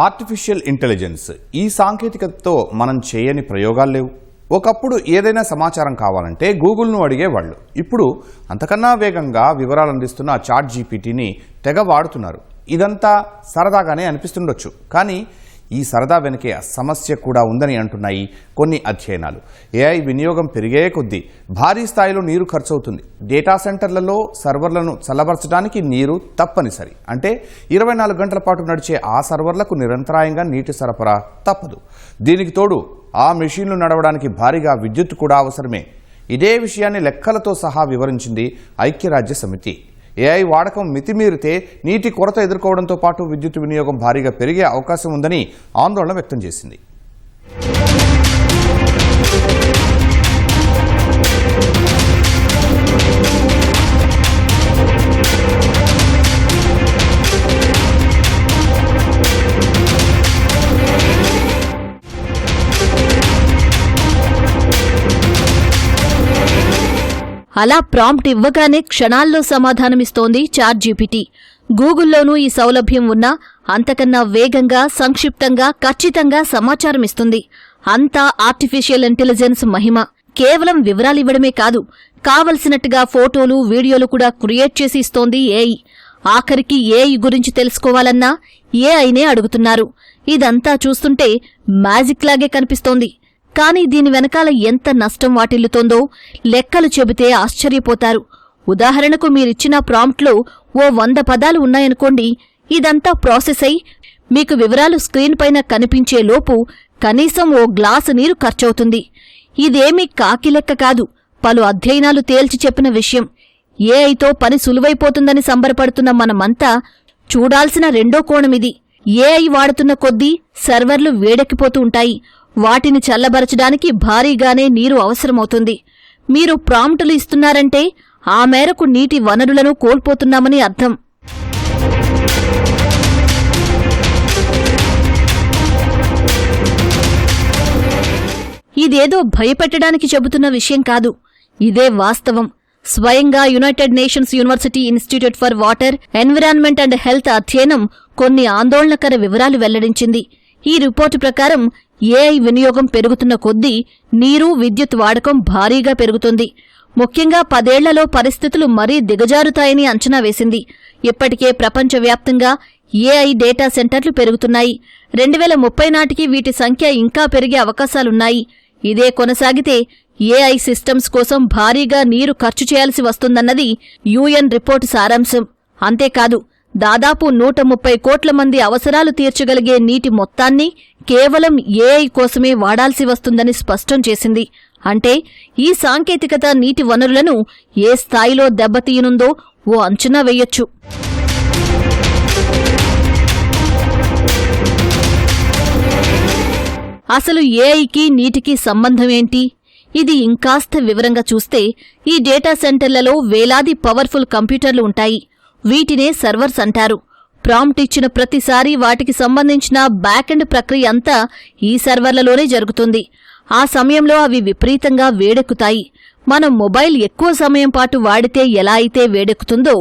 Artificial intelligence ఈ సాంకేతికతతో మనం చేయని ప్రయోగాలు లేవు. ఒకప్పుడు ఏదైనా సమాచారం కావాలంటే గూగుల్ను అడిగేవాళ్ళు. ఇప్పుడు అంతకన్నా వేగంగా వివరాలు అందిస్తున్న చాట్ జీపీటీని తెగ వాడుతున్నారు. ఇదంతా సరదాగానే అనిపిస్తుండొచ్చు, కానీ ఈ సరదా వెనకే సమస్య కూడా ఉందని అంటున్నాయి కొన్ని అధ్యయనాలు. ఏఐ వినియోగం పెరిగే కొద్దీ భారీ స్థాయిలో నీరు ఖర్చవుతుంది. డేటా సెంటర్లలో సర్వర్లను చల్లబరచడానికి నీరు తప్పనిసరి. అంటే 24 గంటల పాటు నడిచే ఆ సర్వర్లకు నిరంతరాయంగా నీటి సరఫరా తప్పదు. దీనికి తోడు ఆ మెషీన్లు నడవడానికి భారీగా విద్యుత్ కూడా అవసరమే. ఇదే విషయాన్ని లెక్కలతో సహా వివరించింది ఐక్యరాజ్య సమితి. ఏఐ వాడకం మితిమీరితే నీటి కొరత ఎదుర్కోవడంతో పాటు విద్యుత్ వినియోగం భారీగా పెరిగే అవకాశం ఉందని ఆందోళన వ్యక్తం చేసింది. అలా ప్రాంప్ట్ ఇవ్వగానే క్షణాల్లో సమాధానమిస్తోంది చాట్ జీపీటీ. గూగుల్లోనూ ఈ సౌలభ్యం ఉన్నా అంతకన్నా వేగంగా, సంక్షిప్తంగా, ఖచ్చితంగా సమాచారమిస్తుంది. అంతా ఆర్టిఫిషియల్ ఇంటెలిజెన్స్ మహిమ. కేవలం వివరాలివ్వడమే కాదు, కావలసినట్టుగా ఫోటోలు, వీడియోలు కూడా క్రియేట్ చేసి ఇస్తోంది ఏఐ. ఆఖరికి ఏఐ గురించి తెలుసుకోవాలన్నా ఏఐనే అడుగుతున్నారు. ఇదంతా చూస్తుంటే మ్యాజిక్ లాగే కనిపిస్తోంది. కానీ దీని వెనకాల ఎంత నష్టం వాటిల్లుతోందో లెక్కలు చెబితే ఆశ్చర్యపోతారు. ఉదాహరణకు మీరిచ్చిన ప్రాంప్ట్లో ఓ 100 పదాలు ఉన్నాయనుకోండి. ఇదంతా ప్రాసెస్ అయి మీకు వివరాలు స్క్రీన్ పైన కనిపించే లోపు కనీసం ఓ గ్లాసు నీరు ఖర్చవుతుంది. ఇదేమీ కాకి లెక్క కాదు, పలు అధ్యయనాలు తేల్చి చెప్పిన విషయం. ఏఐతో పని సులువైపోతుందని సంబరపడుతున్న మనమంతా చూడాల్సిన రెండో కోణమిది. ఏఐ వాడుతున్న కొద్దీ సర్వర్లు వేడెక్కిపోతూ ఉంటాయి. వాటిని చల్లబరచడానికి భారీగానే నీరు అవసరమవుతుంది. మీరు ప్రాంప్టులు ఇస్తున్నారంటే ఆ మేరకు నీటి వనరులను కోల్పోతున్నామని అర్థం. ఇదేదో భయపెట్టడానికి చెబుతున్న విషయం కాదు, ఇదే వాస్తవం. స్వయంగా United nations university institute for water, environment and health అధ్యయనం కొన్ని ఆందోళనకర వివరాలు వెల్లడించింది. ఈ రిపోర్టు ప్రకారం ఏఐ వినియోగం పెరుగుతున్న కొద్దీ నీరు, విద్యుత్ వాడకం భారీగా పెరుగుతుంది. ముఖ్యంగా 10 ఏళ్లలో పరిస్థితులు మరీ దిగజారుతాయని అంచనా వేసింది. ఇప్పటికే ప్రపంచవ్యాప్తంగా ఏఐ డేటా సెంటర్లు పెరుగుతున్నాయి. 2030 నాటికి వీటి సంఖ్య ఇంకా పెరిగే అవకాశాలున్నాయి. ఇదే కొనసాగితే ఏఐ సిస్టమ్స్ కోసం భారీగా నీరు ఖర్చు చేయాల్సి వస్తుందన్నది యుఎన్ రిపోర్టు సారాంశం. అంతేకాదు, దాదాపు 130 కోట్ల మంది అవసరాలు తీర్చగలిగే నీటి మొత్తాన్ని కేవలం ఏఐ కోసమే వాడాల్సి వస్తుందని స్పష్టం చేసింది. అంటే ఈ సాంకేతికత నీటి వనరులను ఏ స్థాయిలో దెబ్బతీయనుందో ఓ అంచనా వెయ్యొచ్చు. అసలు ఏఐకి నీటికి సంబంధమేంటి? ఇది ఇంకాస్త వివరంగా చూస్తే ఈ డేటా సెంటర్లలో వేలాది పవర్ఫుల్ కంప్యూటర్లు ఉంటాయి. వీటినే సర్వర్స్ అంటారు. ప్రాంప్ట్ ఇచ్చిన ప్రతిసారీ వాటికి సంబంధించిన బ్యాకెండ్ ప్రక్రియ అంతా ఈ సర్వర్లలోనే జరుగుతుంది. ఆ సమయంలో అవి విపరీతంగా వేడెక్కుతాయి. మనం మొబైల్ ఎక్కువ సమయం పాటు వాడితే ఎలా అయితే వేడెక్కుతుందో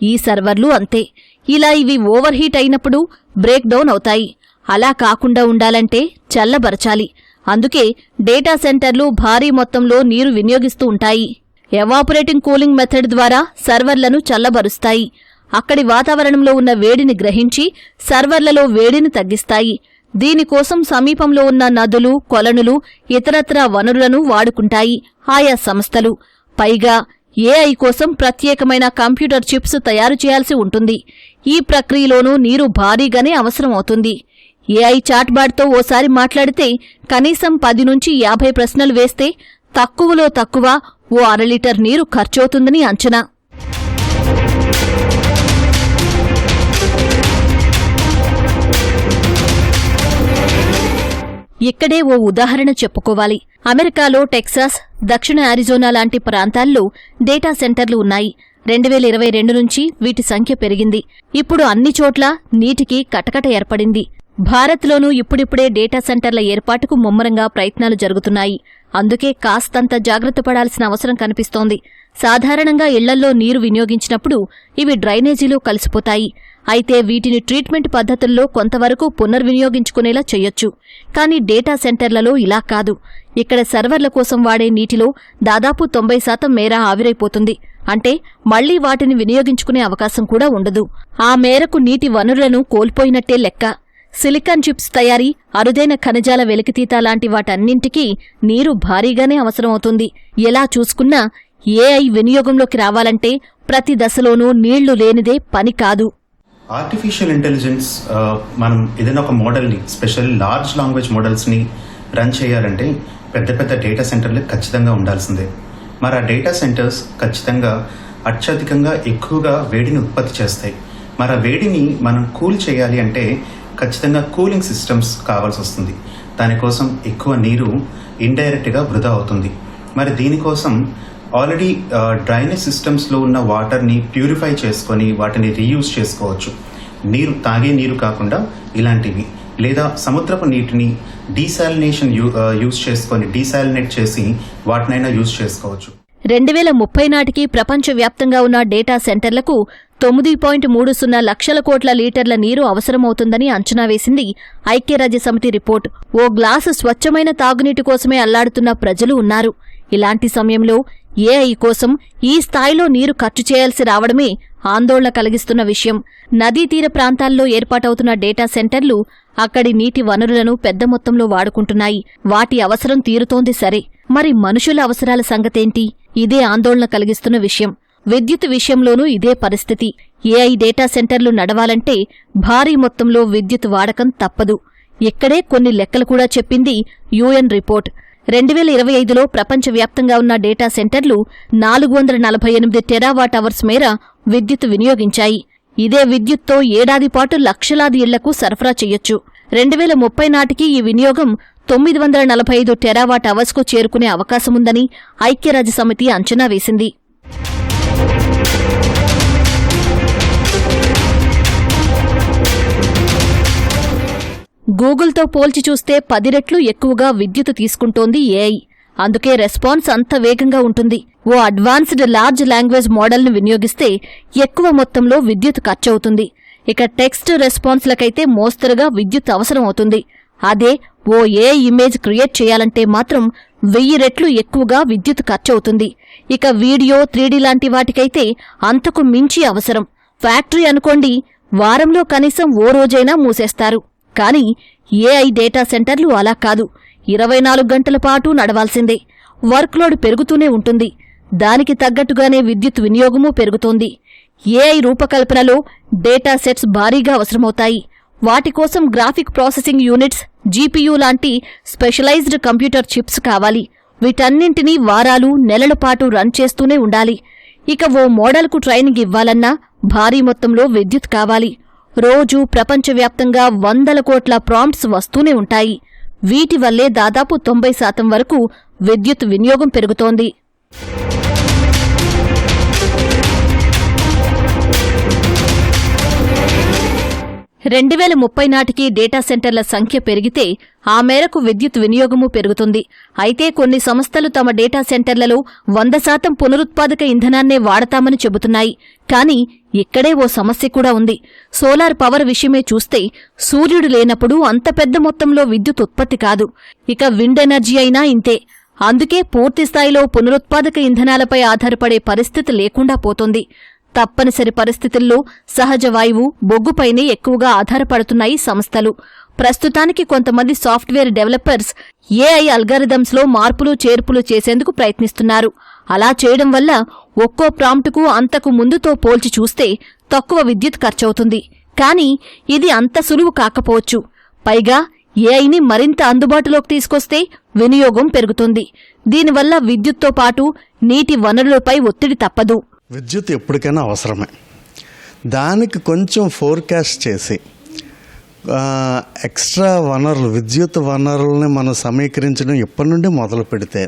ఈ సర్వర్లు అంతే. ఇలా ఇవి ఓవర్ హీట్ అయినప్పుడు బ్రేక్ డౌన్ అవుతాయి. అలా కాకుండా ఉండాలంటే చల్లబరచాలి. అందుకే డేటా సెంటర్లు భారీ మొత్తంలో నీరు వినియోగిస్తూ ఉంటాయి. ఎవాపరేటింగ్ కూలింగ్ మెథడ్ ద్వారా సర్వర్లను చల్లబరుస్తాయి. అక్కడి వాతావరణంలో ఉన్న వేడిని గ్రహించి సర్వర్లలో వేడిని తగ్గిస్తాయి. దీనికోసం సమీపంలో ఉన్న నదులు, కొలనులు, ఇతరత్రా వనరులను వాడుకుంటాయి ఆయా సంస్థలు. పైగా ఏఐ కోసం ప్రత్యేకమైన కంప్యూటర్ చిప్స్ తయారు చేయాల్సి ఉంటుంది. ఈ ప్రక్రియలోనూ నీరు భారీగానే అవసరమవుతుంది. ఏఐ చాట్బాట్తో ఓసారి మాట్లాడితే కనీసం 10 నుంచి 50 ప్రశ్నలు వేస్తే తక్కువలో తక్కువ ఓ 1/2 లీటర్ నీరు ఖర్చవుతుందని అంచనా. ఇక్కడే ఓ ఉదాహరణ చెప్పుకోవాలి. అమెరికాలో టెక్సాస్, దక్షిణ అరిజోనా లాంటి ప్రాంతాల్లో డేటా సెంటర్లు ఉన్నాయి. 2022 నుంచి వీటి సంఖ్య పెరిగింది. ఇప్పుడు అన్ని చోట్ల నీటికి కటకట ఏర్పడింది. భారత్లోనూ ఇప్పుడిప్పుడే డేటా సెంటర్ల ఏర్పాటుకు ముమ్మరంగా ప్రయత్నాలు జరుగుతున్నాయి. అందుకే కాస్తంత జాగ్రత్త పడాల్సిన అవసరం కనిపిస్తోంది. సాధారణంగా ఇళ్లల్లో నీరు వినియోగించినప్పుడు ఇవి డ్రైనేజీలో కలిసిపోతాయి. అయితే వీటిని ట్రీట్మెంట్ పద్ధతుల్లో కొంతవరకు పునర్వినియోగించుకునేలా చేయొచ్చు. కానీ డేటా సెంటర్లలో ఇలా కాదు. ఇక్కడ సర్వర్ల కోసం వాడే నీటిలో దాదాపు 90% మేర ఆవిరైపోతుంది. అంటే మళ్లీ వాటిని వినియోగించుకునే అవకాశం కూడా ఉండదు. ఆ మేరకు నీటి వనరులను కోల్పోయినట్టే లెక్క. సిలికాన్ చిప్స్ తయారీ, అరుదైన ఖనిజాల వెలికితీత లాంటి వాటన్నింటికీ నీరు భారీగానే అవసరమవుతుంది. ఎలా చూసుకున్నా ఏఐ వినియోగంలోకి రావాలంటే ప్రతి దశలోనూ నీళ్లు లేనిదే పని కాదు. ఆర్టిఫిషియల్ ఇంటెలిజెన్స్ మనం ఏదైనా ఒక మోడల్ని, స్పెషల్ లార్జ్ లాంగ్వేజ్ మోడల్స్ని రన్ చేయాలంటే పెద్ద పెద్ద డేటా సెంటర్లు ఖచ్చితంగా ఉండాల్సిందే. మరి ఆ డేటా సెంటర్స్ ఖచ్చితంగా అత్యధికంగా ఎక్కువగా వేడిని ఉత్పత్తి చేస్తాయి. మరి ఆ వేడిని మనం కూల్ చేయాలి అంటే ఖచ్చితంగా కూలింగ్ సిస్టమ్స్ కావాల్సి వస్తుంది. దానికోసం ఎక్కువ నీరు ఇండైరెక్ట్గా వృధా అవుతుంది. మరి దీనికోసం ఆల్రెడీ డ్రైనేజ్ సిస్టమ్స్లో ఉన్న వాటర్ని ప్యూరిఫై చేసుకొని వాటిని రీయూజ్ చేసుకోవచ్చు. నీరు తాగే నీరు కాకుండా ఇలాంటివి, లేదా సముద్రపు నీటిని డీసాలినేషన్ యూజ్ చేసుకొని డీసాలినేట్ చేసి వాటినైనా యూజ్ చేసుకోవచ్చు. 2030 నాటికి ప్రపంచవ్యాప్తంగా ఉన్న డేటా సెంటర్లకు 9.30 లక్షల కోట్ల లీటర్ల నీరు అవసరమవుతుందని అంచనా వేసింది ఐక్యరాజ్యసమితి రిపోర్ట్. ఓ గ్లాసు స్వచ్ఛమైన తాగునీటి కోసమే అల్లాడుతున్న ప్రజలు ఉన్నారు. ఇలాంటి సమయంలో ఏఐ కోసం ఈ స్థాయిలో నీరు ఖర్చు చేయాల్సి రావడమే ఆందోళన కలిగిస్తున్న విషయం. నదీ తీర ప్రాంతాల్లో ఏర్పాటవుతున్న డేటా సెంటర్లు అక్కడి నీటి వనరులను పెద్ద మొత్తంలో వాడుకుంటున్నాయి. వాటి అవసరం తీరుతోంది సరే, మరి మనుషుల అవసరాల సంగతేంటి? ఇదే ఆందోళన కలిగిస్తున్న విషయం. విద్యుత్ విషయంలోనూ ఇదే పరిస్థితి. ఏఐ డేటా సెంటర్లు నడవాలంటే భారీ మొత్తంలో విద్యుత్ వాడకం తప్పదు. ఇక్కడే కొన్ని లెక్కలు కూడా చెప్పింది యుఎన్ రిపోర్ట్. 2025లో ప్రపంచవ్యాప్తంగా ఉన్న డేటా సెంటర్లు 448 టెరావాట్ అవర్స్ మేర విద్యుత్ వినియోగించాయి. ఇదే విద్యుత్తో ఏడాది పాటు లక్షలాది ఇళ్లకు సరఫరా చెయ్యొచ్చు. 2030 నాటికి ఈ వినియోగం 945 టెరావాట్ అవర్స్కు చేరుకునే అవకాశముందని ఐక్యరాజ్యసమితి అంచనా వేసింది. గూగుల్తో పోల్చి చూస్తే 10 రెట్లు ఎక్కువగా విద్యుత్ తీసుకుంటోంది ఏఐ. అందుకే రెస్పాన్స్ అంత వేగంగా ఉంటుంది. ఓ అడ్వాన్స్డ్ లార్జ్ లాంగ్వేజ్ మోడల్ను వినియోగిస్తే ఎక్కువ మొత్తంలో విద్యుత్ ఖర్చవుతుంది. ఇక టెక్స్ట్ రెస్పాన్స్లకైతే మోస్తరుగా విద్యుత్ అవసరమవుతుంది. అదే ఓ ఏఐ ఇమేజ్ క్రియేట్ చేయాలంటే మాత్రం 1000 రెట్లు ఎక్కువగా విద్యుత్ ఖర్చవుతుంది. ఇక వీడియో, 3D లాంటి వాటికైతే అంతకు మించి అవసరం. ఫ్యాక్టరీ అనుకోండి, వారంలో కనీసం ఓ రోజైనా మూసేస్తారు. కానీ ఏఐ డేటా సెంటర్లు అలా కాదు. 24 గంటల పాటు నడవాల్సిందే. వర్క్లోడ్ పెరుగుతూనే ఉంటుంది. దానికి తగ్గట్టుగానే విద్యుత్ వినియోగమూ పెరుగుతోంది. ఏఐ రూపకల్పనలో డేటా సెట్స్ భారీగా అవసరమవుతాయి. వాటికోసం గ్రాఫిక్ ప్రాసెసింగ్ యూనిట్స్, జీపీయూ లాంటి స్పెషలైజ్డ్ కంప్యూటర్ చిప్స్ కావాలి. వీటన్నింటినీ వారాలు, నెలల పాటు రన్ చేస్తూనే ఉండాలి. ఇక ఓ మోడల్కు ట్రైనింగ్ ఇవ్వాలన్నా భారీ మొత్తంలో విద్యుత్ కావాలి. రోజూ ప్రపంచవ్యాప్తంగా 100 కోట్ల ప్రాంప్ట్స్ వస్తూనే ఉంటాయి. వీటి వల్లే దాదాపు 90% వరకు విద్యుత్ వినియోగం పెరుగుతోంది. 2030 నాటికి డేటా సెంటర్ల సంఖ్య పెరిగితే ఆ మేరకు విద్యుత్ వినియోగమూ పెరుగుతుంది. అయితే కొన్ని సంస్థలు తమ డేటా సెంటర్లలో 100% పునరుత్పాదక ఇంధనాన్నే వాడతామని చెబుతున్నాయి. కానీ ఇక్కడే ఓ సమస్య కూడా ఉంది. సోలార్ పవర్ విషయమే చూస్తే సూర్యుడు లేనప్పుడు అంత పెద్ద మొత్తంలో విద్యుత్ ఉత్పత్తి కాదు. ఇక విండ్ ఎనర్జీ అయినా ఇంతే. అందుకే పూర్తిస్థాయిలో పునరుత్పాదక ఇంధనాలపై ఆధారపడే పరిస్థితి లేకుండా పోతోంది. తప్పనిసరి పరిస్థితుల్లో సహజ వాయువు, బొగ్గుపైనే ఎక్కువగా ఆధారపడుతున్నాయి సంస్థలు. ప్రస్తుతానికి కొంతమంది సాఫ్ట్వేర్ డెవలపర్స్ ఏఐ అల్గారిథమ్స్లో మార్పులు చేర్పులు చేసేందుకు ప్రయత్నిస్తున్నారు. అలా చేయడం వల్ల ఒక్కో ప్రాంప్టుకు అంతకు ముందుతో పోల్చి చూస్తే తక్కువ విద్యుత్ ఖర్చవుతుంది. కానీ ఇది అంత సులువు కాకపోవచ్చు. పైగా ఏఐని మరింత అందుబాటులోకి తీసుకొస్తే వినియోగం పెరుగుతుంది. దీనివల్ల విద్యుత్తో పాటు నీటి వనరులపై ఒత్తిడి తప్పదు. విద్యుత్ ఎప్పటికైనా అవసరమే. దానికి కొంచెం ఫోర్కాస్ట్ చేసి ఎక్స్ట్రా వనరులు, విద్యుత్ వనరుల్ని మనం సమీకరించడం ఎప్పటి నుండి మొదలు పెడితే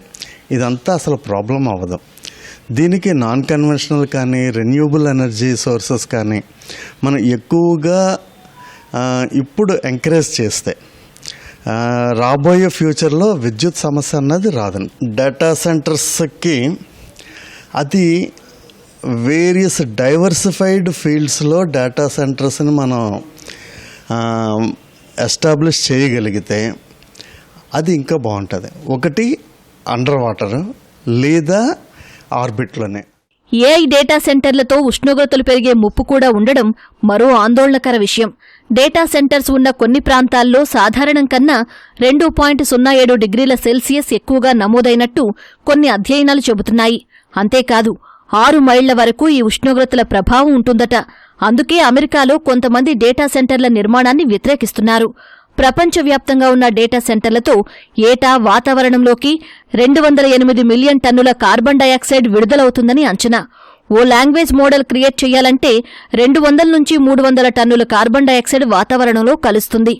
ఇదంతా అసలు ప్రాబ్లం అవ్వదు. దీనికి నాన్ కన్వెన్షనల్ కానీ రెన్యూబుల్ ఎనర్జీ సోర్సెస్ కానీ మనం ఎక్కువగా ఇప్పుడు ఎంకరేజ్ చేస్తే రాబోయే ఫ్యూచర్లో విద్యుత్ సమస్య అన్నది రాదు. డేటా సెంటర్స్కి అది వేరియస్ డైవర్సిఫైడ్ ఫీల్డ్స్లో డేటా సెంటర్స్ని మనం ఎస్టాబ్లిష్ చేయగలిగితే అది ఇంకా బాగుంటుంది. ఒకటి అండర్ వాటర్ లేదా ఆర్బిట్లోనే. ఏఐ డేటా సెంటర్లతో ఉష్ణోగ్రతలు పెరిగే ముప్పు కూడా ఉండడం మరో ఆందోళనకర విషయం. డేటా సెంటర్స్ ఉన్న కొన్ని ప్రాంతాల్లో సాధారణం కన్నా 2.07 డిగ్రీల సెల్సియస్ ఎక్కువగా నమోదైనట్టు కొన్ని అధ్యయనాలు చెబుతున్నాయి. అంతేకాదు 6 మైళ్ల వరకు ఈ ఉష్ణోగ్రతల ప్రభావం ఉంటుందట. అందుకే అమెరికాలో కొంతమంది డేటా సెంటర్ల నిర్మాణాన్ని వ్యతిరేకిస్తున్నారు. ప్రపంచవ్యాప్తంగా ఉన్న డేటా సెంటర్లతో ఏటా వాతావరణంలోకి 208 మిలియన్ టన్నుల కార్బన్ డయాక్సైడ్ విడుదలవుతుందని అంచనా. ఓ లాంగ్వేజ్ మోడల్ క్రియేట్ చేయాలంటే 200 నుంచి 300 టన్నుల కార్బన్ డయాక్సైడ్ వాతావరణంలో కలుస్తుంది.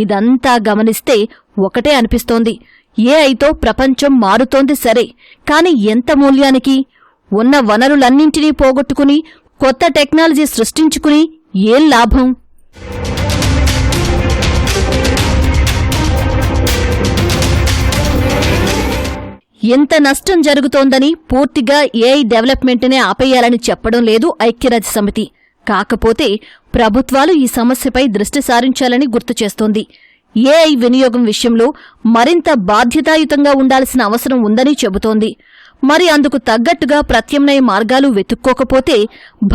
ఇదంతా గమనిస్తే ఒకటే అనిపిస్తోంది, ఏఐతో ప్రపంచం మారుతోంది సరే, కాని ఎంత మూల్యానికి? ఉన్న వనరులన్నింటినీ పోగొట్టుకుని కొత్త టెక్నాలజీ సృష్టించుకుని ఏం లాభం? ఎంత నష్టం జరుగుతోందని పూర్తిగా ఏఐ డెవలప్మెంట్నే ఆపేయాలని చెప్పడం లేదు ఐక్యరాజ్యసమితి. కాకపోతే ప్రభుత్వాలు ఈ సమస్యపై దృష్టి సారించాలని గుర్తు చేస్తోంది. ఏఐ వినియోగం విషయంలో మరింత బాధ్యతాయుతంగా ఉండాల్సిన అవసరం ఉందని చెబుతోంది. మరి అందుకు తగ్గట్టుగా ప్రత్యామ్నాయ మార్గాలు వెతుక్కోకపోతే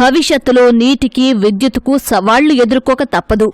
భవిష్యత్తులో నీటికి, విద్యుత్తుకు సవాళ్లు ఎదుర్కోక తప్పదు.